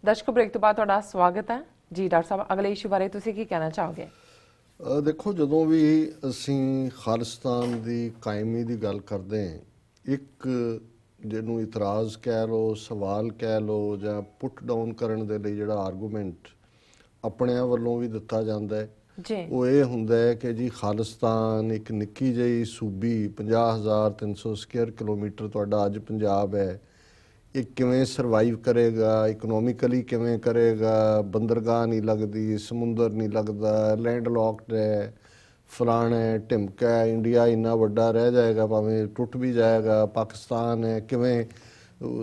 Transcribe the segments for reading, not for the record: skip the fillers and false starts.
ਦਰਸ਼ਕੋ break ਤੋਂ ਬਾਅਦ ਤੁਹਾਡਾ ਸਵਾਗਤ ਹੈ ਜੀ। ਡਾਕਟਰ ਸਾਹਿਬ, ਅਗਲੇ ਇਸ਼ੂ ਬਾਰੇ ਤੁਸੀਂ ਕੀ ਕਹਿਣਾ ਚਾਹੋਗੇ? ਦੇਖੋ, ਜਦੋਂ ਵੀ ਅਸੀਂ ਖਾਲਿਸਤਾਨ ਦੀ ਕਾਇਮੀ ਦੀ ਗੱਲ ਕਰਦੇ ਹਾਂ, ਇੱਕ ਜਿਹਨੂੰ ਇਤਰਾਜ਼ ਕਹਿ ਲਓ, ਸਵਾਲ ਕਹਿ ਲਓ ਜਾਂ ਪੁੱਟ ਡਾਊਨ ਕਰਨ ਦੇ ਲਈ ਜਿਹੜਾ ਆਰਗੂਮੈਂਟ ਆਪਣਿਆਂ ਵੱਲੋਂ ਵੀ ਦਿੱਤਾ ਜਾਂਦਾ ਹੈ ਜੀ, ਉਹ ਇਹ ਹੁੰਦਾ ਹੈ ਕਿ ਜੀ ਖਾਲਿਸਤਾਨ ਇੱਕ ਨਿੱਕੀ ਜਿਹੀ ਸੂਬੀ 50,300 ਸਕੁਅਰ ਕਿਲੋਮੀਟਰ ਤੁਹਾਡਾ ਅੱਜ ਪੰਜਾਬ ਹੈ, ਇਹ ਕਿਵੇਂ ਸਰਵਾਈਵ ਕਰੇਗਾ, ਇਕਨੋਮਿਕਲੀ ਕਿਵੇਂ ਕਰੇਗਾ, ਬੰਦਰਗਾਹ ਨਹੀਂ ਲੱਗਦੀ, ਸਮੁੰਦਰ ਨਹੀਂ ਲੱਗਦਾ, ਲੈਂਡ ਲੌਕਡ ਹੈ, ਫਲਾਣਾ ਹੈ, ਢਿਮਕਾ ਹੈ, ਇੰਡੀਆ ਇੰਨਾ ਵੱਡਾ ਰਹਿ ਜਾਏਗਾ, ਭਾਵੇਂ ਟੁੱਟ ਵੀ ਜਾਏਗਾ, ਪਾਕਿਸਤਾਨ ਹੈ ਕਿਵੇਂ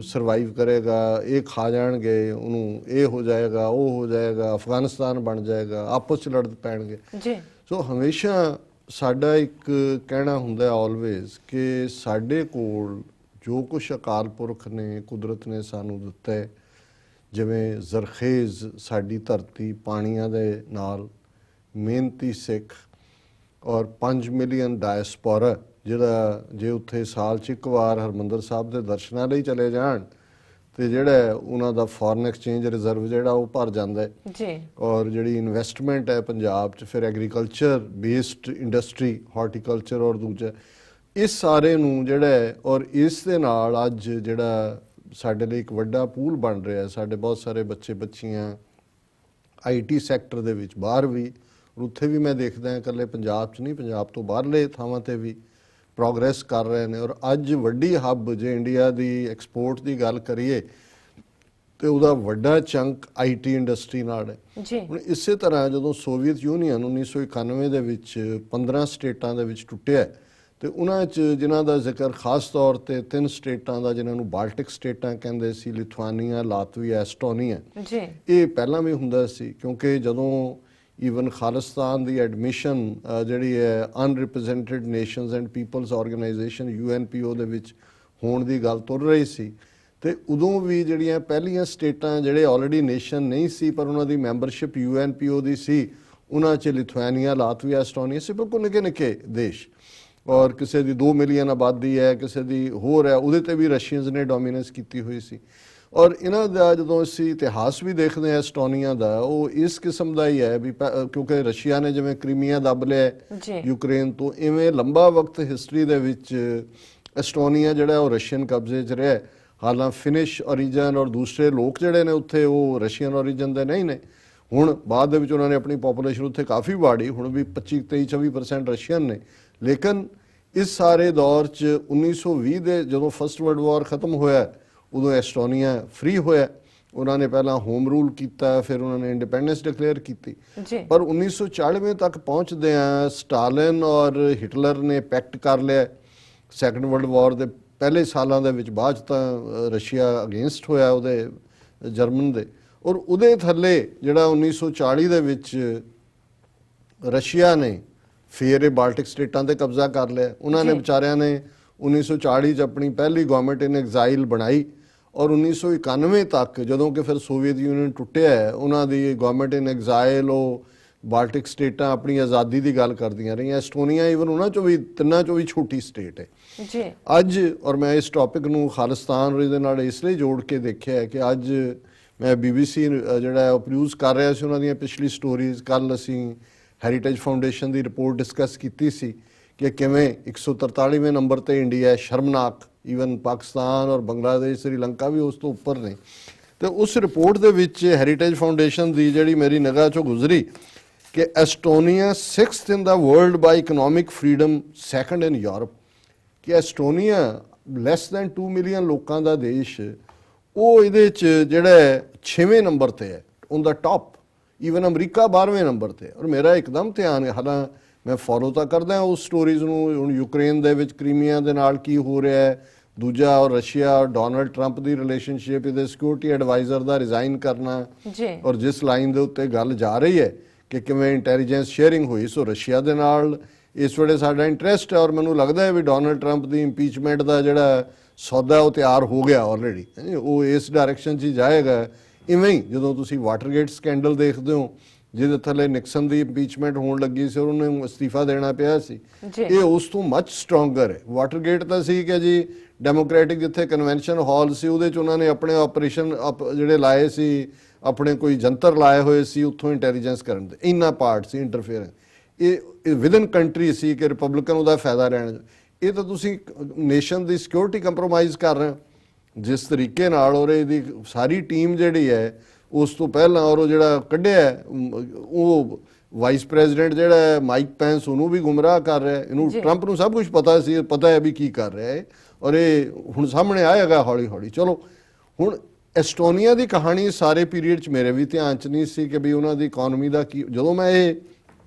ਸਰਵਾਈਵ ਕਰੇਗਾ, ਇਹ ਖਾ ਜਾਣਗੇ ਉਹਨੂੰ, ਇਹ ਹੋ ਜਾਏਗਾ, ਉਹ ਹੋ ਜਾਏਗਾ, ਅਫਗਾਨਿਸਤਾਨ ਬਣ ਜਾਏਗਾ, ਆਪਸ 'ਚ ਲੜ ਪੈਣਗੇ ਜੀ। ਸੋ ਹਮੇਸ਼ਾ ਸਾਡਾ ਇੱਕ ਕਹਿਣਾ ਹੁੰਦਾ ਆਲਵੇਜ਼ ਕਿ ਸਾਡੇ ਕੋਲ ਜੋ ਕੁਛ ਅਕਾਲ ਪੁਰਖ ਨੇ, ਕੁਦਰਤ ਨੇ ਸਾਨੂੰ ਦਿੱਤਾ ਹੈ, ਜਿਵੇਂ ਜ਼ਰਖੇਜ਼ ਸਾਡੀ ਧਰਤੀ ਪਾਣੀਆਂ ਦੇ ਨਾਲ, ਮਿਹਨਤੀ ਸਿੱਖ ਔਰ 5 ਮਿਲੀਅਨ ਡਾਇਸਪੋਰਾ ਜਿਹੜਾ ਜੇ ਉੱਥੇ ਸਾਲ 'ਚ ਇੱਕ ਵਾਰ ਹਰਿਮੰਦਰ ਸਾਹਿਬ ਦੇ ਦਰਸ਼ਨਾਂ ਲਈ ਚਲੇ ਜਾਣ ਤੇ ਜਿਹੜਾ ਉਹਨਾਂ ਦਾ ਫੋਰਨ ਐਕਸਚੇਂਜ ਰਿਜ਼ਰਵ ਜਿਹੜਾ ਉਹ ਭਰ ਜਾਂਦਾ ਹੈ ਜੀ। ਔਰ ਜਿਹੜੀ ਇਨਵੈਸਟਮੈਂਟ ਹੈ ਪੰਜਾਬ 'ਚ, ਫਿਰ ਐਗਰੀਕਲਚਰ ਬੇਸਡ ਇੰਡਸਟਰੀ, ਹਾਰਟੀਕਲਚਰ ਔਰ ਦੂਜਾ, ਇਸ ਸਾਰੇ ਨੂੰ ਜਿਹੜਾ ਹੈ ਔਰ ਇਸ ਦੇ ਨਾਲ ਅੱਜ ਜਿਹੜਾ ਸਾਡੇ ਲਈ ਇੱਕ ਵੱਡਾ ਪੂਲ ਬਣ ਰਿਹਾ, ਸਾਡੇ ਬਹੁਤ ਸਾਰੇ ਬੱਚੇ ਬੱਚੀਆਂ IT ਸੈਕਟਰ ਦੇ ਵਿੱਚ ਬਾਹਰ ਵੀ, ਉੱਥੇ ਵੀ ਮੈਂ ਦੇਖਦਾ ਇਕੱਲੇ ਪੰਜਾਬ 'ਚ ਨਹੀਂ, ਪੰਜਾਬ ਤੋਂ ਬਾਹਰਲੇ ਥਾਵਾਂ 'ਤੇ ਵੀ ਪ੍ਰੋਗਰੈਸ ਕਰ ਰਹੇ ਨੇ। ਔਰ ਅੱਜ ਵੱਡੀ ਹੱਬ ਜੇ ਇੰਡੀਆ ਦੀ ਐਕਸਪੋਰਟ ਦੀ ਗੱਲ ਕਰੀਏ ਤੇ ਉਹਦਾ ਵੱਡਾ ਚੰਕ IT ਇੰਡਸਟਰੀ ਨਾਲ ਹੈ ਜੀ। ਹੁਣ ਇਸੇ ਤਰ੍ਹਾਂ ਜਦੋਂ ਸੋਵੀਅਤ ਯੂਨੀਅਨ 1991 ਦੇ ਵਿੱਚ 15 ਸਟੇਟਾਂ ਦੇ ਵਿੱਚ ਟੁੱਟਿਆ ਤੇ ਉਹਨਾਂ 'ਚ ਜਿਨ੍ਹਾਂ ਦਾ ਜ਼ਿਕਰ ਖਾਸ ਤੌਰ ਤੇ 3 ਸਟੇਟਾਂ ਦਾ, ਜਿਨ੍ਹਾਂ ਨੂੰ ਬਾਲਟਿਕ ਸਟੇਟਾਂ ਕਹਿੰਦੇ ਸੀ, ਲਿਥੁਆਨੀਆ, ਲਾਤਵੀਆ, ਐਸਟੋਨੀਆ ਜੀ, ਇਹ ਪਹਿਲਾਂ ਵੀ ਹੁੰਦਾ ਸੀ ਕਿਉਂਕਿ ਜਦੋਂ ਈਵਨ ਖਾਲਿਸਤਾਨ ਦੀ ਐਡਮਿਸ਼ਨ ਜਿਹੜੀ ਹੈ unrepresented nations and peoples organisation UNPO ਦੇ ਵਿੱਚ ਹੋਣ ਦੀ ਗੱਲ ਤੁਰ ਰਹੀ ਸੀ ਤੇ ਉਦੋਂ ਵੀ ਜਿਹੜੀਆਂ ਪਹਿਲੀਆਂ ਸਟੇਟਾਂ ਜਿਹੜੇ ਆਲਰੇਡੀ ਨੇਸ਼ਨ ਨਹੀਂ ਸੀ ਪਰ ਉਹਨਾਂ ਦੀ ਮੈਂਬਰਸ਼ਿਪ UNPO ਦੀ ਸੀ, ਉਹਨਾਂ 'ਚ ਲਿਥੁਆਨੀਆ, ਲਾਤਵੀਆ, ਐਸਟੋਨੀਆ ਸੀ, ਬਿਲਕੁਲ ਨਿੱਕੇ ਨਿੱਕੇ ਦੇਸ਼। ਔਰ ਕਿਸੇ ਦੀ 2 ਮਿਲੀਅਨ ਆਬਾਦੀ ਹੈ, ਕਿਸੇ ਦੀ ਹੋਰ ਹੈ, ਉਹਦੇ ਤੇ ਵੀ ਰਸ਼ੀਅਨਸ ਨੇ ਡੋਮੀਨੈਂਸ ਕੀਤੀ ਹੋਈ ਸੀ। ਔਰ ਇਹਨਾਂ ਦਾ ਜਦੋਂ ਅਸੀਂ ਇਤਿਹਾਸ ਵੀ ਦੇਖਦੇ ਹਾਂ ਐਸਟੋਨੀਆ ਦਾ, ਉਹ ਇਸ ਕਿਸਮ ਦਾ ਹੀ ਹੈ ਵੀ ਕਿਉਂਕਿ ਰਸ਼ੀਆ ਨੇ ਜਿਵੇਂ ਕ੍ਰੀਮੀਆ ਦੱਬ ਲਿਆ ਯੂਕਰੇਨ ਤੋਂ, ਇਵੇਂ ਲੰਬਾ ਵਕਤ ਹਿਸਟਰੀ ਦੇ ਵਿੱਚ ਐਸਟੋਨੀਆ ਜਿਹੜਾ ਉਹ ਰਸ਼ੀਅਨ ਕਬਜ਼ੇ 'ਚ ਰਿਹਾ। ਹਾਲਾਂ ਫਿਨਿਸ਼ ਓਰੀਜਨ ਔਰ ਦੂਸਰੇ ਲੋਕ ਜਿਹੜੇ ਨੇ ਉੱਥੇ ਉਹ ਰਸ਼ੀਅਨ ਓਰੀਜਨ ਦੇ ਨਹੀਂ ਨੇ। ਹੁਣ ਬਾਅਦ ਦੇ ਵਿੱਚ ਉਹਨਾਂ ਨੇ ਆਪਣੀ ਪੋਪੂਲੇਸ਼ਨ ਉੱਥੇ ਕਾਫੀ ਵਾੜੀ, ਹੁਣ ਵੀ 25, 23, 24% ਰਸ਼ੀਅਨ ਨੇ। ਲੇਕਿਨ ਇਸ ਸਾਰੇ ਦੌਰ 'ਚ 1920 ਦੇ ਜਦੋਂ ਫਸਟ ਵਰਲਡ ਵਾਰ ਖਤਮ ਹੋਇਆ ਉਦੋਂ ਐਸਟੋਨੀਆ ਫ੍ਰੀ ਹੋਇਆ। ਉਹਨਾਂ ਨੇ ਪਹਿਲਾਂ ਹੋਮ ਰੂਲ ਕੀਤਾ, ਫਿਰ ਉਹਨਾਂ ਨੇ ਇੰਡੀਪੈਂਡੈਂਸ ਡਿਕਲੇਅਰ ਕੀਤੀ ਪਰ 1994 ਤੱਕ ਪਹੁੰਚਦਿਆਂ ਸਟਾਲਿਨ ਔਰ ਹਿਟਲਰ ਨੇ ਪੈਕਟ ਕਰ ਲਿਆ ਸੈਕੰਡ ਵਰਲਡ ਵਾਰ ਦੇ ਪਹਿਲੇ ਸਾਲਾਂ ਦੇ ਵਿੱਚ। ਬਾਅਦ 'ਚ ਤਾਂ ਰਸ਼ੀਆ ਅਗੇਂਸਟ ਹੋਇਆ ਉਹਦੇ, ਜਰਮਨ ਦੇ, ਔਰ ਉਹਦੇ ਥੱਲੇ ਜਿਹੜਾ 1940 ਦੇ ਵਿੱਚ ਰਸ਼ੀਆ ਨੇ ਫਿਰ ਇਹ ਬਾਲਟਿਕ ਸਟੇਟਾਂ 'ਤੇ ਕਬਜ਼ਾ ਕਰ ਲਿਆ। ਉਹਨਾਂ ਨੇ ਵਿਚਾਰਿਆਂ ਨੇ 1940 'ਚ ਆਪਣੀ ਪਹਿਲੀ ਗਵਰਨਮੈਂਟ ਇਨ ਐਗਜ਼ਾਈਲ ਬਣਾਈ ਔਰ 1991 ਤੱਕ ਜਦੋਂ ਕਿ ਫਿਰ ਸੋਵੀਅਤ ਯੂਨੀਅਨ ਟੁੱਟਿਆ, ਉਹਨਾਂ ਦੀ ਗਵਰਨਮੈਂਟ ਇਨ ਐਗਜ਼ਾਈਲ ਉਹ ਬਾਲਟਿਕ ਸਟੇਟਾਂ ਆਪਣੀ ਆਜ਼ਾਦੀ ਦੀ ਗੱਲ ਕਰਦੀਆਂ ਰਹੀਆਂ। ਐਸਟੋਨੀਆ ਈਵਨ ਉਹਨਾਂ 'ਚੋਂ ਵੀ, ਤਿੰਨਾਂ 'ਚੋਂ ਵੀ ਛੋਟੀ ਸਟੇਟ ਹੈ ਜੀ ਅੱਜ। ਔਰ ਮੈਂ ਇਸ ਟੌਪਿਕ ਨੂੰ ਖਾਲਿਸਤਾਨ ਦੇ ਨਾਲ ਇਸ ਲਈ ਜੋੜ ਕੇ ਦੇਖਿਆ ਕਿ ਅੱਜ ਮੈਂ BBC ਜਿਹੜਾ ਉਹ ਪ੍ਰੋਡਿਊਸ ਕਰ ਰਿਹਾ ਸੀ, ਉਹਨਾਂ ਦੀਆਂ ਪਿਛਲੀ ਸਟੋਰੀਜ਼। ਕੱਲ੍ਹ ਅਸੀਂ ਹੈਰੀਟੇਜ ਫਾਊਂਡੇਸ਼ਨ ਦੀ ਰਿਪੋਰਟ ਡਿਸਕਸ ਕੀਤੀ ਸੀ ਕਿ ਕਿਵੇਂ 143ਵੇਂ ਨੰਬਰ ਤੇ ਇੰਡੀਆ, ਸ਼ਰਮਨਾਕ। ਈਵਨ ਪਾਕਿਸਤਾਨ ਔਰ ਬੰਗਲਾਦੇਸ਼, ਸ੍ਰੀਲੰਕਾ ਵੀ ਉਸ ਤੋਂ ਉੱਪਰ ਨੇ। ਤੇ ਉਸ ਰਿਪੋਰਟ ਦੇ ਵਿੱਚ ਹੈਰੀਟੇਜ ਫਾਊਂਡੇਸ਼ਨ ਦੀ ਜਿਹੜੀ ਮੇਰੀ ਨਿਗਾਹ 'ਚੋਂ ਗੁਜ਼ਰੀ ਕਿ Estonia 6th in the world by economic freedom, 2nd in Europe. ਕਿ ਐਸਟੋਨੀਆ ਲੈਸ ਦੈਨ 2 ਮਿਲੀਅਨ ਲੋਕਾਂ ਦਾ ਦੇਸ਼, ਉਹ ਇਹਦੇ 'ਚ ਜਿਹੜਾ 6ਵੇਂ ਨੰਬਰ ਤੇ ਹੈ on the top. Even America 12ਵੇਂ ਨੰਬਰ ਤੇ। ਔਰ ਮੇਰਾ ਇੱਕਦਮ ਧਿਆਨ, ਹਾਲਾਂ ਮੈਂ ਫੋਲੋ ਤਾਂ ਕਰਦਾ ਉਸ ਸਟੋਰੀਜ਼ ਨੂੰ, ਹੁਣ ਯੂਕਰੇਨ ਦੇ ਵਿੱਚ ਕ੍ਰੀਮੀਆ ਦੇ ਨਾਲ ਕੀ ਹੋ ਰਿਹਾ ਹੈ, ਦੂਜਾ ਔਰ ਰਸ਼ੀਆ ਔਰ ਡੋਨਲਡ ਟਰੰਪ ਦੀ ਰਿਲੇਸ਼ਨਸ਼ਿਪ, ਇਹਦੇ ਸਿਕਿਉਰਿਟੀ ਐਡਵਾਈਜ਼ਰ ਦਾ ਰਿਜ਼ਾਈਨ ਕਰਨਾ ਔਰ ਜਿਸ ਲਾਈਨ ਦੇ ਉੱਤੇ ਗੱਲ ਜਾ ਰਹੀ ਹੈ ਕਿ ਕਿਵੇਂ ਇੰਟੈਲੀਜੈਂਸ ਸ਼ੇਅਰਿੰਗ ਹੋਈ। ਸੋ ਰਸ਼ੀਆ ਦੇ ਨਾਲ ਇਸ ਵੇਲੇ ਸਾਡਾ ਇੰਟਰਸਟ ਹੈ ਔਰ ਮੈਨੂੰ ਲੱਗਦਾ ਹੈ ਵੀ ਡੋਨਲਡ ਟਰੰਪ ਦੀ ਇੰਪੀਚਮੈਂਟ ਦਾ ਜਿਹੜਾ ਸੌਦਾ ਉਹ ਤਿਆਰ ਹੋ ਗਿਆ ਆਲਰੇਡੀ, ਉਹ ਇਸ ਡਾਇਰੈਕਸ਼ਨ 'ਚ ਹੀ ਜਾਏਗਾ। ਇਵੇਂ ਹੀ ਜਦੋਂ ਤੁਸੀਂ ਵਾਟਰਗੇਟ ਸਕੈਂਡਲ ਦੇਖਦੇ ਹੋ, ਜਿਹਦੇ ਥੱਲੇ ਨਿਕਸਨ ਦੀ ਇੰਪੀਚਮੈਂਟ ਹੋਣ ਲੱਗੀ ਸੀ, ਉਹਨੂੰ ਅਸਤੀਫਾ ਦੇਣਾ ਪਿਆ ਸੀ, ਇਹ ਉਸ ਤੋਂ ਮਚ ਸਟਰੋਂਗਰ ਹੈ। ਵਾਟਰਗੇਟ ਤਾਂ ਸੀ ਕਿ ਜੀ ਡੈਮੋਕ੍ਰੈਟਿਕ ਜਿੱਥੇ ਕਨਵੈਨਸ਼ਨ ਹਾਲ ਸੀ ਉਹਦੇ 'ਚ ਉਹਨਾਂ ਨੇ ਆਪਣੇ ਆਪਰੇਸ਼ਨ ਜਿਹੜੇ ਲਾਏ ਸੀ ਆਪਣੇ ਕੋਈ ਜੰਤਰ ਲਾਏ ਹੋਏ ਸੀ ਉੱਥੋਂ ਇੰਟੈਲੀਜੈਂਸ ਕਰਨ ਦੇ, ਇੰਨਾ ਪਾਰਟ ਸੀ ਇੰਟਰਫੇਅਰੈਂਸ। ਇਹ ਵਿਦਨ ਕੰਟਰੀ ਸੀ ਕਿ ਰਿਪਬਲਿਕਨ ਉਹਦਾ ਫਾਇਦਾ ਲੈਣ। ਇਹ ਤਾਂ ਤੁਸੀਂ ਨੇਸ਼ਨ ਦੀ ਸਿਕਿਉਰਿਟੀ ਕੰਪਰੋਮਾਈਜ਼ ਕਰ ਰਹੇ ਹੋ ਜਿਸ ਤਰੀਕੇ ਨਾਲ। ਔਰ ਇਹਦੀ ਸਾਰੀ ਟੀਮ ਜਿਹੜੀ ਹੈ ਉਸ ਤੋਂ ਪਹਿਲਾਂ, ਔਰ ਉਹ ਜਿਹੜਾ ਕੱਢਿਆ ਉਹ ਵਾਈਸ ਪ੍ਰੈਜ਼ੀਡੈਂਟ ਜਿਹੜਾ ਹੈ ਮਾਈਕ ਪੈਂਸ, ਉਹਨੂੰ ਵੀ ਗੁੰਮਰਾਹ ਕਰ ਰਿਹਾ। ਇਹਨੂੰ ਟਰੰਪ ਨੂੰ ਸਭ ਕੁਝ ਪਤਾ ਸੀ, ਪਤਾ ਹੈ ਵੀ ਕੀ ਕਰ ਰਿਹਾ ਹੈ, ਔਰ ਇਹ ਹੁਣ ਸਾਹਮਣੇ ਆਏਗਾ ਹੌਲੀ ਹੌਲੀ। ਚਲੋ ਹੁਣ ਐਸਟੋਨੀਆ ਦੀ ਕਹਾਣੀ ਸਾਰੇ ਪੀਰੀਅਡ 'ਚ ਮੇਰੇ ਵੀ ਧਿਆਨ 'ਚ ਨਹੀਂ ਸੀ ਕਿ ਵੀ ਉਹਨਾਂ ਦੀ ਇਕਨੋਮੀ ਦਾ ਕੀ। ਜਦੋਂ ਮੈਂ ਇਹ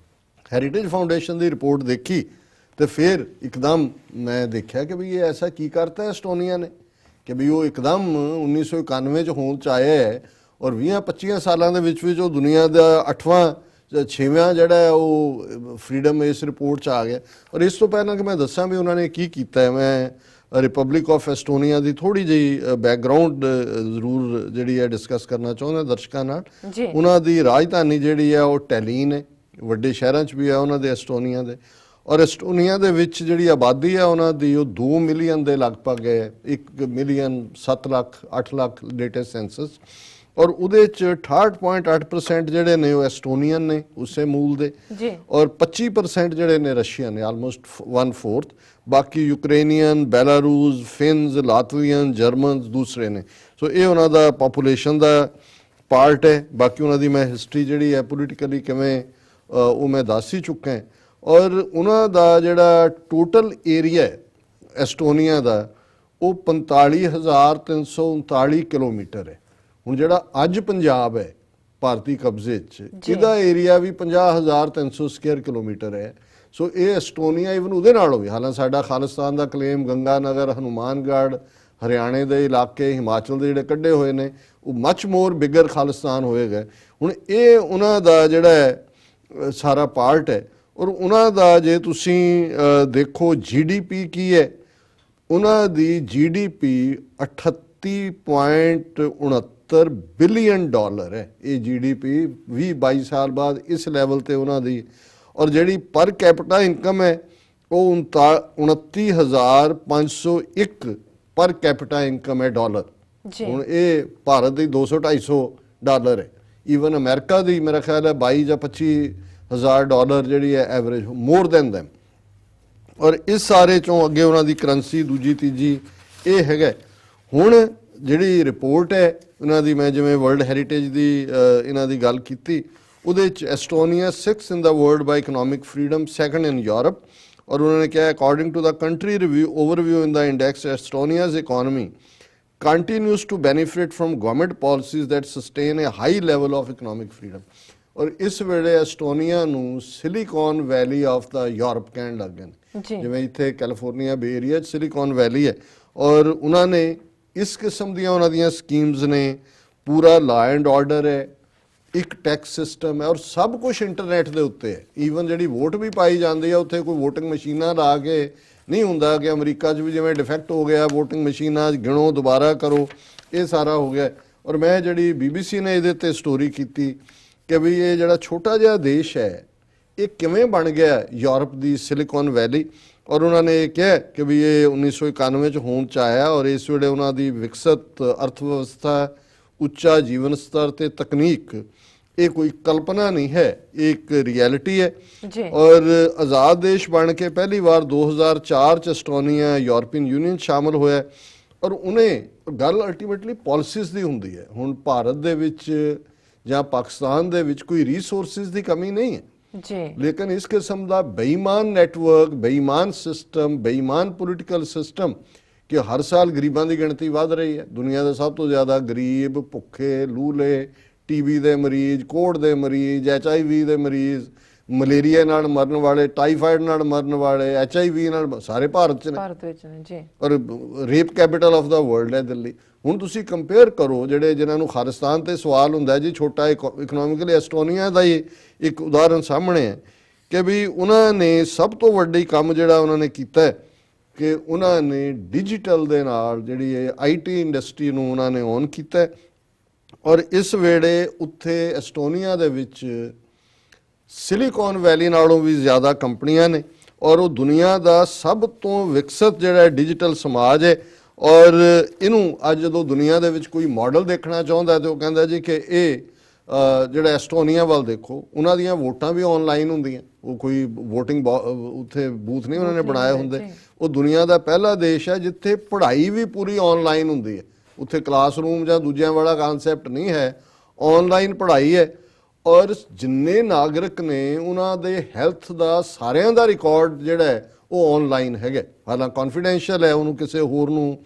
ਹੈਰੀਟੇਜ ਫਾਊਂਡੇਸ਼ਨ ਦੀ ਰਿਪੋਰਟ ਦੇਖੀ ਤੇ ਫਿਰ ਇੱਕਦਮ ਮੈਂ ਦੇਖਿਆ ਕਿ ਵੀ ਇਹ ਐਸਾ ਕੀ ਕਰਤਾ ਐਸਟੋਨੀਆ ਨੇ ਕਿ ਵੀ ਉਹ ਇੱਕਦਮ 1991 'ਚ ਹੋਂਦ 'ਚ ਆਇਆ ਹੈ ਔਰ 20-25 ਸਾਲਾਂ ਦੇ ਵਿੱਚ ਉਹ ਦੁਨੀਆ ਦਾ 8ਵਾਂ 6ਵਾਂ ਜਿਹੜਾ ਹੈ ਉਹ ਫਰੀडम ਇਸ ਰਿਪੋਰਟ 'ਚ ਆ ਗਿਆ। ਔਰ ਇਸ ਤੋਂ ਪਹਿਲਾਂ ਕਿ ਮੈਂ ਦੱਸਾਂ ਵੀ ਉਹਨਾਂ ਨੇ ਕੀ ਕੀਤਾ ਹੈ, ਮੈਂ ਰਿਪਬਲਿਕ ਆਫ ਐਸਟੋਨੀਆ ਦੀ ਥੋੜੀ ਜਿਹੀ ਬੈਕਗਰਾਉਂਡ ਜ਼ਰੂਰ ਜਿਹੜੀ ਹੈ ਡਿਸਕਸ ਕਰਨਾ ਚਾਹੁੰਦਾ ਦਰਸ਼ਕਾਂ ਨਾਲ। ਉਹਨਾਂ ਦੀ ਰਾਜਧਾਨੀ ਜਿਹੜੀ ਹੈ ਉਹ ਟੈਲੀਨ ਹੈ, ਵੱਡੇ ਸ਼ਹਿਰਾਂ 'ਚ ਵੀ ਹੈ ਉਹਨਾਂ ਦੇ ਐਸਟੋਨੀਆ ਦੇ। ਔਰ ਐਸਟੋਨੀਆ ਦੇ ਵਿੱਚ ਜਿਹੜੀ ਆਬਾਦੀ ਹੈ ਉਹਨਾਂ ਦੀ ਉਹ 2 ਮਿਲੀਅਨ ਦੇ ਲਗਭਗ ਹੈ, 1 million 7 lakh 8 lakh latest senses. ਔਰ ਉਹਦੇ 'ਚ 68.8% ਜਿਹੜੇ ਨੇ ਉਹ ਐਸਟੋਨੀਅਨ ਨੇ ਉਸੇ ਮੂਲ ਦੇ, ਔਰ 25% ਜਿਹੜੇ ਨੇ ਰਸ਼ੀਅਨ ਨੇ, ਆਲਮੋਸਟ 1/4। ਬਾਕੀ ਯੂਕਰੇਨੀਅਨ, ਬੈਲਾਰੂਸ, ਫਿਨਸ, ਲਾਤਵੀਅਨ, ਜਰਮਨਸ ਦੂਸਰੇ ਨੇ। ਸੋ ਇਹ ਉਹਨਾਂ ਦਾ ਪਾਪੂਲੇਸ਼ਨ ਦਾ ਪਾਰਟ ਹੈ। ਬਾਕੀ ਉਹਨਾਂ ਦੀ ਮੈਂ ਹਿਸਟਰੀ ਜਿਹੜੀ ਹੈ ਪੋਲੀਟੀਕਲੀ ਕਿਵੇਂ ਉਹ ਮੈਂ ਦੱਸ ਹੀ ਚੁੱਕਾ। ਔਰ ਉਹਨਾਂ ਦਾ ਜਿਹੜਾ ਟੋਟਲ ਏਰੀਆ ਐਸਟੋਨੀਆ ਦਾ ਉਹ 45,339 ਕਿਲੋਮੀਟਰ ਹੈ। ਹੁਣ ਜਿਹੜਾ ਅੱਜ ਪੰਜਾਬ ਹੈ ਭਾਰਤੀ ਕਬਜ਼ੇ 'ਚ, ਇਹਦਾ ਏਰੀਆ ਵੀ 50,300 ਸਕੁਅਰ ਕਿਲੋਮੀਟਰ ਹੈ। ਸੋ ਇਹ ਐਸਟੋਨੀਆ ਇਵਨ ਉਹਦੇ ਨਾਲੋਂ ਵੀ, ਹਾਲਾਂਕਿ ਸਾਡਾ ਖਾਲਿਸਤਾਨ ਦਾ ਕਲੇਮ ਗੰਗਾਨਗਰ, ਹਨੂਮਾਨਗੜ੍ਹ, ਹਰਿਆਣੇ ਦੇ ਇਲਾਕੇ, ਹਿਮਾਚਲ ਦੇ ਜਿਹੜੇ ਕੱਢੇ ਹੋਏ ਨੇ, ਉਹ ਮੱਚ ਮੋਰ ਬਿਗਰ ਖਾਲਿਸਤਾਨ ਹੋਏਗਾ। ਹੁਣ ਇਹ ਉਹਨਾਂ ਦਾ ਜਿਹੜਾ ਹੈ ਸਾਰਾ ਪਾਰਟ ਹੈ। ਔਰ ਉਹਨਾਂ ਦਾ ਜੇ ਤੁਸੀਂ ਦੇਖੋ GDP ਕੀ ਹੈ, ਉਹਨਾਂ ਦੀ GDP 38.69 ਬਿਲੀਅਨ ਡਾਲਰ ਹੈ। ਇਹ GDP 20-22 ਸਾਲ ਬਾਅਦ ਇਸ ਲੈਵਲ ਤੇ ਉਹਨਾਂ ਦੀ। ਔਰ ਜਿਹੜੀ ਪਰ ਕੈਪੀਟਾ ਇਨਕਮ ਹੈ ਉਹ 29,501 ਪਰ ਕੈਪੀਟਾ ਇਨਕਮ ਹੈ ਡਾਲਰ। ਹੁਣ ਇਹ ਭਾਰਤ ਦੀ 200-250 ਡਾਲਰ ਹੈ। ਈਵਨ ਅਮਰੀਕਾ ਦੀ ਮੇਰਾ ਖਿਆਲ ਹੈ 22 ਜਾਂ 25,000 ਡਾਲਰ ਜਿਹੜੀ ਹੈ ਐਵਰੇਜ, ਮੋਰ ਦੈਨ ਦੈਮ। ਔਰ ਇਸ ਸਾਰੇ ਚੋਂ ਅੱਗੇ ਉਹਨਾਂ ਦੀ ਕਰੰਸੀ ਦੂਜੀ ਤੀਜੀ ਇਹ ਹੈਗਾ। ਹੁਣ ਜਿਹੜੀ ਰਿਪੋਰਟ ਹੈ ਉਹਨਾਂ ਦੀ, ਮੈਂ ਜਿਵੇਂ ਵਰਲਡ ਹੈਰੀਟੇਜ ਦੀ ਇਹਨਾਂ ਦੀ ਗੱਲ ਕੀਤੀ, ਉਹਦੇ 'ਚ Estonia 6th in the world by economic freedom, 2nd in Europe. ਔਰ ਉਹਨਾਂ ਨੇ ਕਿਹਾ according to the country review overview in the index, Estonia's economy continues to benefit from government policies that sustain a high level of economic freedom। ਔਰ ਇਸ ਵੇਲੇ Estonia ਨੂੰ silicon valley of the Europe ਕਹਿਣ ਲੱਗ ਗਏ ਨੇ। ਜਿਵੇਂ ਇੱਥੇ ਕੈਲੀਫੋਰਨੀਆ ਬੇ ਏਰੀਆ 'ਚ ਸਿਲੀਕਨ ਵੈਲੀ ਹੈ। ਔਰ ਉਹਨਾਂ ਨੇ ਇਸ ਕਿਸਮ ਦੀਆਂ ਉਹਨਾਂ ਦੀਆਂ ਸਕੀਮਸ ਨੇ, ਪੂਰਾ ਲਾ ਐਂਡ ਆਰਡਰ ਹੈ, ਇੱਕ ਟੈਕਸ ਸਿਸਟਮ ਹੈ, ਔਰ ਸਭ ਕੁਝ ਇੰਟਰਨੈਟ ਦੇ ਉੱਤੇ ਹੈ। ਈਵਨ ਜਿਹੜੀ ਵੋਟ ਵੀ ਪਾਈ ਜਾਂਦੀ ਹੈ ਉੱਥੇ ਕੋਈ ਵੋਟਿੰਗ ਮਸ਼ੀਨਾਂ ਲਾ ਕੇ ਨਹੀਂ ਹੁੰਦਾ ਕਿ ਅਮਰੀਕਾ 'ਚ ਵੀ ਜਿਵੇਂ ਡਿਫੈਕਟ ਹੋ ਗਿਆ ਵੋਟਿੰਗ ਮਸ਼ੀਨਾਂ ਗਿਣੋ ਦੁਬਾਰਾ ਕਰੋ, ਇਹ ਸਾਰਾ ਹੋ ਗਿਆ। ਔਰ ਮੈਂ ਜਿਹੜੀ BBC ਨੇ ਇਹਦੇ 'ਤੇ ਸਟੋਰੀ ਕੀਤੀ ਕਿ ਵੀ ਇਹ ਜਿਹੜਾ ਛੋਟਾ ਜਿਹਾ ਦੇਸ਼ ਹੈ ਇਹ ਕਿਵੇਂ ਬਣ ਗਿਆ ਯੂਰਪ ਦੀ ਸਿਲੀਕਨ ਵੈਲੀ। ਔਰ ਉਹਨਾਂ ਨੇ ਇਹ ਕਿਹਾ ਕਿ ਵੀ ਇਹ 1991 'ਚ ਹੋਂਦ 'ਚ ਆਇਆ ਔਰ ਇਸ ਵੇਲੇ ਉਹਨਾਂ ਦੀ ਵਿਕਸਿਤ ਅਰਥ ਵਿਵਸਥਾ, ਉੱਚਾ ਜੀਵਨ ਸਤਰ ਤੇ ਤਕਨੀਕ, ਇਹ ਕੋਈ ਕਲਪਨਾ ਨਹੀਂ ਹੈ, ਇਹ ਇੱਕ ਰਿਐਲਿਟੀ ਹੈ। ਔਰ ਆਜ਼ਾਦ ਦੇਸ਼ ਬਣ ਕੇ ਪਹਿਲੀ ਵਾਰ 2004 ਚ ਐਸਟੋਨੀਆ ਯੂਰਪੀਅਨ ਯੂਨੀਅਨ ਸ਼ਾਮਲ ਹੋਇਆ। ਔਰ ਉਹਨੇ ਗੱਲ ਅਲਟੀਮੇਟਲੀ ਪਾਲਿਸੀਜ਼ ਦੀ ਹੁੰਦੀ ਹੈ। ਹੁਣ ਭਾਰਤ ਦੇ ਵਿੱਚ ਜਾਂ ਪਾਕਿਸਤਾਨ ਦੇ ਵਿੱਚ ਕੋਈ ਰਿਸੋਰਸਿਸ ਦੀ ਕਮੀ ਨਹੀਂ ਹੈ ਲੇਕਿਨ ਇਸ ਕਿਸਮ ਦਾ ਬੇਈਮਾਨ ਨੈਟਵਰਕ, ਬੇਈਮਾਨ ਸਿਸਟਮ, ਬੇਈਮਾਨ ਪੋਲੀਟੀਕਲ ਸਿਸਟਮ ਕਿ ਹਰ ਸਾਲ ਗਰੀਬਾਂ ਦੀ ਗਿਣਤੀ ਵੱਧ ਰਹੀ ਹੈ। ਦੁਨੀਆ ਦੇ ਸਭ ਤੋਂ ਜ਼ਿਆਦਾ ਗਰੀਬ, ਭੁੱਖੇ, ਲੂਲੇ, TB ਦੇ ਮਰੀਜ਼, ਕੋਹੜ ਦੇ ਮਰੀਜ਼, HIV ਦੇ ਮਰੀਜ਼, ਮਲੇਰੀਆ ਨਾਲ ਮਰਨ ਵਾਲੇ, ਟਾਈਫਾਇਡ ਨਾਲ ਮਰਨ ਵਾਲੇ, HIV ਨਾਲ ਸਾਰੇ ਭਾਰਤ 'ਚ ਨੇ। ਔਰ rape capital of the world ਹੈ ਦਿੱਲੀ। ਹੁਣ ਤੁਸੀਂ ਕੰਪੇਅਰ ਕਰੋ ਜਿਹੜੇ ਜਿਨ੍ਹਾਂ ਨੂੰ ਖਾਲਿਸਤਾਨ ਤੇ ਸਵਾਲ ਹੁੰਦਾ ਜੀ, ਛੋਟਾ ਇਕਨੋਮਿਕਲੀ ਐਸਟੋਨੀਆ ਦਾ ਹੀ ਇੱਕ ਉਦਾਹਰਨ ਸਾਹਮਣੇ ਹੈ ਕਿ ਵੀ ਉਹਨਾਂ ਨੇ ਸਭ ਤੋਂ ਵੱਡੀ ਕੰਮ ਜਿਹੜਾ ਉਹਨਾਂ ਨੇ ਕੀਤਾ ਕਿ ਉਹਨਾਂ ਨੇ ਡਿਜੀਟਲ ਦੇ ਨਾਲ ਜਿਹੜੀ IT ਇੰਡਸਟਰੀ ਨੂੰ ਉਹਨਾਂ ਨੇ ਔਨ ਕੀਤਾ। ਔਰ ਇਸ ਵੇਲੇ ਉੱਥੇ ਐਸਟੋਨੀਆ ਦੇ ਵਿੱਚ ਸਿਲੀਕਨ ਵੈਲੀ ਨਾਲੋਂ ਵੀ ਜ਼ਿਆਦਾ ਕੰਪਨੀਆਂ ਨੇ ਔਰ ਉਹ ਦੁਨੀਆ ਦਾ ਸਭ ਤੋਂ ਵਿਕਸਿਤ ਜਿਹੜਾ ਡਿਜੀਟਲ ਸਮਾਜ ਹੈ। ਔਰ ਇਹਨੂੰ ਅੱਜ ਜਦੋਂ ਦੁਨੀਆ ਦੇ ਵਿੱਚ ਕੋਈ ਮਾਡਲ ਦੇਖਣਾ ਚਾਹੁੰਦਾ ਤੇ ਉਹ ਕਹਿੰਦਾ ਜੀ ਕਿ ਇਹ ਜਿਹੜਾ ਐਸਟੋਨੀਆ ਵੱਲ ਦੇਖੋ, ਉਹਨਾਂ ਦੀਆਂ ਵੋਟਾਂ ਵੀ ਆਨਲਾਈਨ ਹੁੰਦੀਆਂ, ਉਹ ਕੋਈ VOTING ਉੱਥੇ ਬੂਥ ਨਹੀਂ ਉਹਨਾਂ ਨੇ ਬਣਾਏ ਹੁੰਦੇ। ਉਹ ਦੁਨੀਆ ਦਾ ਪਹਿਲਾ ਦੇਸ਼ ਹੈ ਜਿੱਥੇ ਪੜ੍ਹਾਈ ਵੀ ਪੂਰੀ ਆਨਲਾਈਨ ਹੁੰਦੀ ਹੈ। ਉੱਥੇ ਕਲਾਸਰੂਮ ਜਾਂ ਦੂਜਿਆਂ ਵਾਲਾ ਕਨਸੈਪਟ ਨਹੀਂ ਹੈ, ਆਨਲਾਈਨ ਪੜ੍ਹਾਈ ਹੈ। ਔਰ ਜਿੰਨੇ ਨਾਗਰਿਕ ਨੇ ਉਹਨਾਂ ਦੇ ਹੈਲਥ ਦਾ ਸਾਰਿਆਂ ਦਾ ਰਿਕਾਰਡ ਜਿਹੜਾ ਹੈ ਉਹ ਆਨਲਾਈਨ ਹੈਗਾ, ਹਾਲਾਂਕਿ ਕੌਨਫੀਡੈਂਸ਼ੀਅਲ ਹੈ, ਉਹਨੂੰ ਕਿਸੇ ਹੋਰ ਨੂੰ।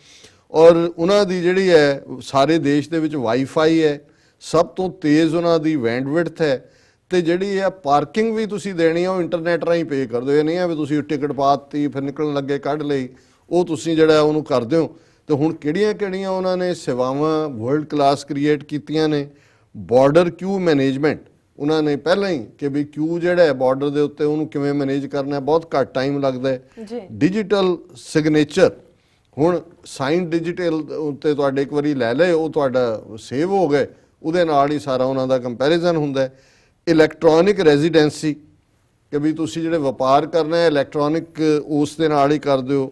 ਔਰ ਉਹਨਾਂ ਦੀ ਜਿਹੜੀ ਹੈ ਸਾਰੇ ਦੇਸ਼ ਦੇ ਵਿੱਚ ਵਾਈਫਾਈ ਹੈ, ਸਭ ਤੋਂ ਤੇਜ਼ ਉਹਨਾਂ ਦੀ ਬੈਂਡਵਿਡਥ ਹੈ। ਤੇ ਜਿਹੜੀ ਹੈ ਪਾਰਕਿੰਗ ਵੀ ਤੁਸੀਂ ਦੇਣੀ ਹੈ ਉਹ ਇੰਟਰਨੈਟ ਰਾਹੀਂ ਪੇ ਕਰ ਦਿਓ। ਇਹ ਨਹੀਂ ਹੈ ਵੀ ਤੁਸੀਂ ਟਿਕਟ ਪਾਤੀ ਫਿਰ ਨਿਕਲਣ ਲੱਗੇ ਕੱਢ ਲਈ, ਉਹ ਤੁਸੀਂ ਜਿਹੜਾ ਉਹਨੂੰ ਕਰਦੇ ਹੋ। ਤੇ ਹੁਣ ਕਿਹੜੀਆਂ ਉਹਨਾਂ ਨੇ ਸੇਵਾਵਾਂ ਵਰਲਡ ਕਲਾਸ ਕ੍ਰੀਏਟ ਕੀਤੀਆਂ ਨੇ। ਬਾਰਡਰ ਕਿਊ ਮੈਨੇਜਮੈਂਟ ਉਹਨਾਂ ਨੇ ਪਹਿਲਾਂ ਹੀ ਕਿ ਵੀ ਕਿਊ ਜਿਹੜਾ ਹੈ ਬਾਰਡਰ ਦੇ ਉੱਤੇ ਉਹਨੂੰ ਕਿਵੇਂ ਮੈਨੇਜ ਕਰਨਾ, ਬਹੁਤ ਘੱਟ ਟਾਈਮ ਲੱਗਦਾ ਹੈ। ਡਿਜੀਟਲ ਸਿਗਨੇਚਰ, ਹੁਣ ਸਾਈਨ ਡਿਜੀਟਲ ਉੱਤੇ ਤੁਹਾਡੇ ਇੱਕ ਵਾਰੀ ਲੈ ਲਏ, ਉਹ ਤੁਹਾਡਾ ਸੇਵ ਹੋ ਗਏ, ਉਹਦੇ ਨਾਲ ਹੀ ਸਾਰਾ ਉਹਨਾਂ ਦਾ ਕੰਪੈਰੀਜ਼ਨ ਹੁੰਦਾ ਹੈ। ਇਲੈਕਟ੍ਰੋਨਿਕ ਰੈਜ਼ੀਡੈਂਸੀ ਕਿ ਵੀ ਤੁਸੀਂ ਜਿਹੜੇ ਵਪਾਰ ਕਰਨਾ ਹੈ ਇਲੈਕਟ੍ਰੋਨਿਕ ਉਸ ਦੇ ਨਾਲ ਹੀ ਕਰ ਦਿਓ।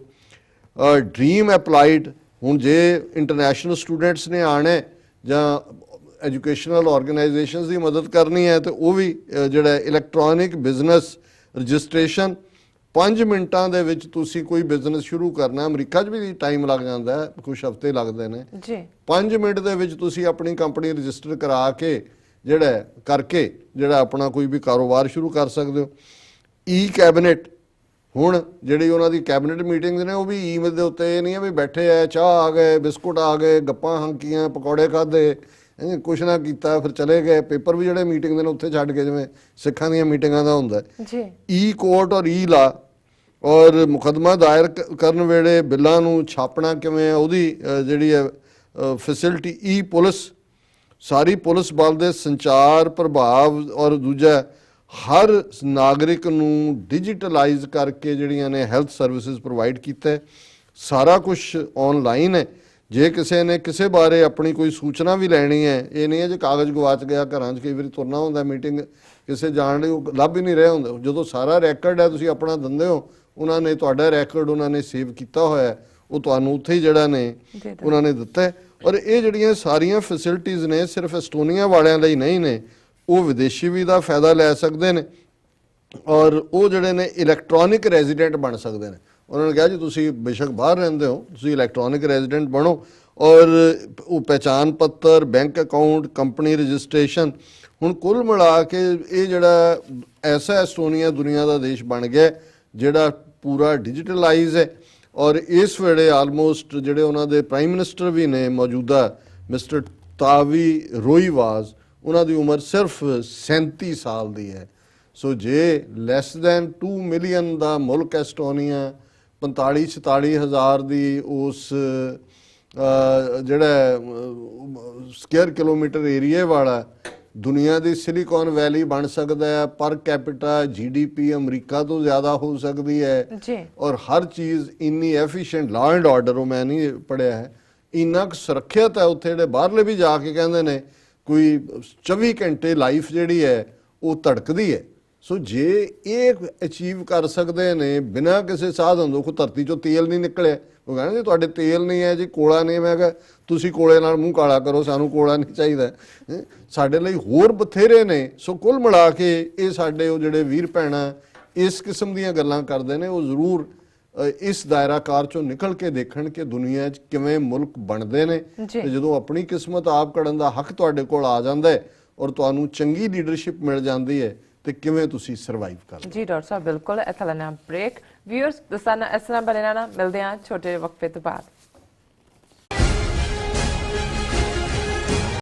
ਡ੍ਰੀਮ ਅਪਲਾਈਡ, ਹੁਣ ਜੇ ਇੰਟਰਨੈਸ਼ਨਲ ਸਟੂਡੈਂਟਸ ਨੇ ਆਉਣਾ ਜਾਂ ਐਜੂਕੇਸ਼ਨਲ ਆਰਗੇਨਾਈਜੇਸ਼ਨਸ ਦੀ ਮਦਦ ਕਰਨੀ ਹੈ ਤੇ ਉਹ ਵੀ ਜਿਹੜਾ ਇਲੈਕਟ੍ਰੋਨਿਕ ਬਿਜ਼ਨਸ ਰਜਿਸਟ੍ਰੇਸ਼ਨ 5 ਮਿੰਟਾਂ ਦੇ ਵਿੱਚ ਤੁਸੀਂ ਕੋਈ ਬਿਜ਼ਨਸ ਸ਼ੁਰੂ ਕਰਨਾ। ਅਮਰੀਕਾ 'ਚ ਵੀ ਟਾਈਮ ਲੱਗ ਜਾਂਦਾ ਹੈ, ਕੁਝ ਹਫ਼ਤੇ ਲੱਗਦੇ ਨੇ ਜੀ। 5 ਮਿੰਟ ਦੇ ਵਿੱਚ ਤੁਸੀਂ ਆਪਣੀ ਕੰਪਨੀ ਰਜਿਸਟਰ ਕਰਾ ਕੇ ਜਿਹੜਾ ਕਰਕੇ ਜਿਹੜਾ ਆਪਣਾ ਕੋਈ ਵੀ ਕਾਰੋਬਾਰ ਸ਼ੁਰੂ ਕਰ ਸਕਦੇ ਹੋ। ਈ ਕੈਬਨਿਟ, ਹੁਣ ਜਿਹੜੀ ਉਹਨਾਂ ਦੀ ਕੈਬਨਿਟ ਮੀਟਿੰਗਸ ਨੇ ਉਹ ਵੀ ਈਮੇਲ ਦੇ ਉੱਤੇ, ਇਹ ਨਹੀਂ ਹੈ ਵੀ ਬੈਠੇ ਆ, ਚਾਹ ਆ ਗਏ, ਬਿਸਕੁਟ ਆ ਗਏ, ਗੱਪਾਂ ਹੰਕੀਆਂ, ਪਕੌੜੇ ਖਾਧੇ, ਕੁਛ ਨਾ ਕੀਤਾ ਫਿਰ ਚਲੇ ਗਏ। ਪੇਪਰ ਵੀ ਜਿਹੜੇ ਮੀਟਿੰਗ ਦੇ ਨੇ ਉੱਥੇ ਛੱਡ ਕੇ, ਜਿਵੇਂ ਸਿੱਖਾਂ ਦੀਆਂ ਮੀਟਿੰਗਾਂ ਦਾ ਹੁੰਦਾ ਜੀ। ਈ ਕੋਰਟ ਔਰ ਈ ਲਾ, ਔਰ ਮੁਕੱਦਮਾ ਦਾਇਰ ਕਰਨ ਵੇਲੇ ਬਿੱਲਾਂ ਨੂੰ ਛਾਪਣਾ ਕਿਵੇਂ ਹੈ, ਉਹਦੀ ਜਿਹੜੀ ਹੈ ਫੈਸਿਲਿਟੀ। ਈ ਪੁਲਿਸ, ਸਾਰੀ ਪੁਲਿਸ ਬਲ ਦੇ ਸੰਚਾਰ ਪ੍ਰਭਾਵ, ਔਰ ਦੂਜਾ ਹਰ ਨਾਗਰਿਕ ਨੂੰ ਡਿਜੀਟਲਾਈਜ਼ ਕਰਕੇ ਜਿਹੜੀਆਂ ਨੇ ਹੈਲਥ ਸਰਵਿਸਿਜ਼ ਪ੍ਰੋਵਾਈਡ ਕੀਤਾ। ਸਾਰਾ ਕੁਝ ਆਨਲਾਈਨ ਹੈ। ਜੇ ਕਿਸੇ ਨੇ ਕਿਸੇ ਬਾਰੇ ਆਪਣੀ ਕੋਈ ਸੂਚਨਾ ਵੀ ਲੈਣੀ ਹੈ, ਇਹ ਨਹੀਂ ਹੈ ਜੇ ਕਾਗਜ਼ ਗਵਾਚ ਗਿਆ, ਘਰਾਂ 'ਚ ਕਈ ਵਾਰੀ ਤੁਰਨਾ ਹੁੰਦਾ, ਮੀਟਿੰਗ ਕਿਸੇ ਜਾਣ ਲਈ ਉਹ ਲੱਭ ਹੀ ਨਹੀਂ ਰਿਹਾ ਹੁੰਦਾ। ਜਦੋਂ ਸਾਰਾ ਰੈਕਰਡ ਹੈ ਤੁਸੀਂ ਆਪਣਾ ਦਿੰਦੇ ਹੋ, ਉਹਨਾਂ ਨੇ ਤੁਹਾਡਾ ਰੈਕਰਡ ਉਹਨਾਂ ਨੇ ਸੇਵ ਕੀਤਾ ਹੋਇਆ, ਉਹ ਤੁਹਾਨੂੰ ਉੱਥੇ ਹੀ ਜਿਹੜਾ ਨੇ ਉਹਨਾਂ ਨੇ ਦਿੱਤਾ। ਔਰ ਇਹ ਜਿਹੜੀਆਂ ਸਾਰੀਆਂ ਫੈਸਿਲਿਟੀਜ਼ ਨੇ ਸਿਰਫ ਐਸਟੋਨੀਆ ਵਾਲਿਆਂ ਲਈ ਨਹੀਂ ਨੇ, ਉਹ ਵਿਦੇਸ਼ੀ ਵੀ ਦਾ ਫਾਇਦਾ ਲੈ ਸਕਦੇ ਨੇ। ਔਰ ਉਹ ਜਿਹੜੇ ਨੇ ਇਲੈਕਟ੍ਰੋਨਿਕ ਰੈਜ਼ੀਡੈਂਟ ਬਣ ਸਕਦੇ ਨੇ। ਉਹਨਾਂ ਨੇ ਕਿਹਾ ਜੀ ਤੁਸੀਂ ਬੇਸ਼ੱਕ ਬਾਹਰ ਰਹਿੰਦੇ ਹੋ, ਤੁਸੀਂ ਇਲੈਕਟ੍ਰੋਨਿਕ ਰੈਜ਼ੀਡੈਂਟ ਬਣੋ, ਔਰ ਉਹ ਪਹਿਚਾਣ ਪੱਤਰ, ਬੈਂਕ ਅਕਾਊਂਟ, ਕੰਪਨੀ ਰਜਿਸਟ੍ਰੇਸ਼ਨ। ਹੁਣ ਕੁੱਲ ਮਿਲਾ ਕੇ ਇਹ ਜਿਹੜਾ ਐਸਾ ਐਸਟੋਨੀਆ ਦੁਨੀਆ ਦਾ ਦੇਸ਼ ਬਣ ਗਿਆ ਜਿਹੜਾ ਪੂਰਾ ਡਿਜੀਟਲਾਈਜ਼ ਹੈ। ਔਰ ਇਸ ਵੇਲੇ ਆਲਮੋਸਟ ਜਿਹੜੇ ਉਹਨਾਂ ਦੇ ਪ੍ਰਾਈਮ ਮਿਨਿਸਟਰ ਵੀ ਨੇ ਮੌਜੂਦਾ, ਮਿਸਟਰ ਤਾਵੀ ਰੋਈਵਾਜ਼, ਉਹਨਾਂ ਦੀ ਉਮਰ ਸਿਰਫ 37 ਸਾਲ ਦੀ ਹੈ। ਸੋ ਜੇ ਲੈਸ ਦੈਨ 2 ਮਿਲੀਅਨ ਦਾ ਮੁਲਕ ਐਸਟੋਨੀਆ, 45-46 ਹਜ਼ਾਰ ਦੀ ਉਸ ਜਿਹੜਾ ਸਕੁਅਰ ਕਿਲੋਮੀਟਰ ਏਰੀਏ ਵਾਲਾ ਦੁਨੀਆ ਦੀ ਸਿਲੀਕਨ ਵੈਲੀ ਬਣ ਸਕਦਾ ਹੈ। ਪਰ ਕੈਪੀਟਾ GDP ਅਮਰੀਕਾ ਤੋਂ ਜ਼ਿਆਦਾ ਹੋ ਸਕਦੀ ਹੈ ਜੀ। ਔਰ ਹਰ ਚੀਜ਼ ਇੰਨੀ ਐਫੀਸ਼ੀਐਂਟ, ਲਾਅ ਐਂਡ ਆਰਡਰ, ਉਹ ਮੈਂ ਨਹੀਂ ਪੜ੍ਹਿਆ ਹੈ, ਇੰਨਾ ਕੁ ਸੁਰੱਖਿਅਤ ਹੈ ਉੱਥੇ। ਜਿਹੜੇ ਬਾਹਰਲੇ ਵੀ ਜਾ ਕੇ ਕਹਿੰਦੇ ਨੇ ਕੋਈ 24 ਘੰਟੇ ਲਾਈਫ ਜਿਹੜੀ ਹੈ ਉਹ ਧੜਕਦੀ ਹੈ। ਸੋ ਜੇ ਇਹ ਅਚੀਵ ਕਰ ਸਕਦੇ ਨੇ ਬਿਨਾਂ ਕਿਸੇ ਸਾਧਨ ਤੋਂ, ਕੋਈ ਧਰਤੀ 'ਚੋਂ ਤੇਲ ਨਹੀਂ ਨਿਕਲਿਆ, ਉਹ ਕਹਿੰਦੇ ਜੀ ਤੁਹਾਡੇ ਤੇਲ ਨਹੀਂ ਹੈ ਜੀ, ਕੋਲਾ ਨਹੀਂ। ਮੈਂ ਕਿਹਾ ਤੁਸੀਂ ਕੋਲੇ ਨਾਲ ਮੂੰਹ ਕਾਲਾ ਕਰੋ, ਸਾਨੂੰ ਕੋਲਾ ਨਹੀਂ ਚਾਹੀਦਾ, ਸਾਡੇ ਲਈ ਹੋਰ ਬਥੇਰੇ ਨੇ। ਸੋ ਕੁੱਲ ਮਿਲਾ ਕੇ ਇਹ ਸਾਡੇ ਉਹ ਜਿਹੜੇ ਵੀਰ ਭੈਣਾਂ ਇਸ ਕਿਸਮ ਦੀਆਂ ਗੱਲਾਂ ਕਰਦੇ ਨੇ, ਉਹ ਜ਼ਰੂਰ ਇਸ ਦਾਇਰਾਕਾਰ ਚੋਂ ਨਿਕਲ ਕੇ ਦੇਖਣ ਕਿ ਦੁਨੀਆ 'ਚ ਕਿਵੇਂ ਮੁਲਕ ਬਣਦੇ ਨੇ। ਤੇ ਜਦੋਂ ਆਪਣੀ ਕਿਸਮਤ ਆਪ ਕੜਨ ਦਾ ਹੱਕ ਤੁਹਾਡੇ ਕੋਲ ਆ ਜਾਂਦਾ ਹੈ ਔਰ ਤੁਹਾਨੂੰ ਚੰਗੀ ਲੀਡਰਸ਼ਿਪ ਮਿਲ ਜਾਂਦੀ ਹੈ, ਤੇ ਕਿਵੇਂ ਤੁਸੀਂ ਸਰਵਾਈਵ ਕਰਦੇ ਜੀ। ਡਾਕਟਰ ਸਾਹਿਬ ਬਿਲਕੁਲ, ਇੱਥੇ ਲੈਣਾ ਬ੍ਰੇਕ। ਵਿਊਅਰਸ ਦਸਾਨਾ ਇਸ ਤਰ੍ਹਾਂ ਬਣੇ ਰਹਿਣਾ, ਮਿਲਦੇ ਹਾਂ ਛੋਟੇ ਵਕਫੇ ਤੋਂ ਬਾਅਦ।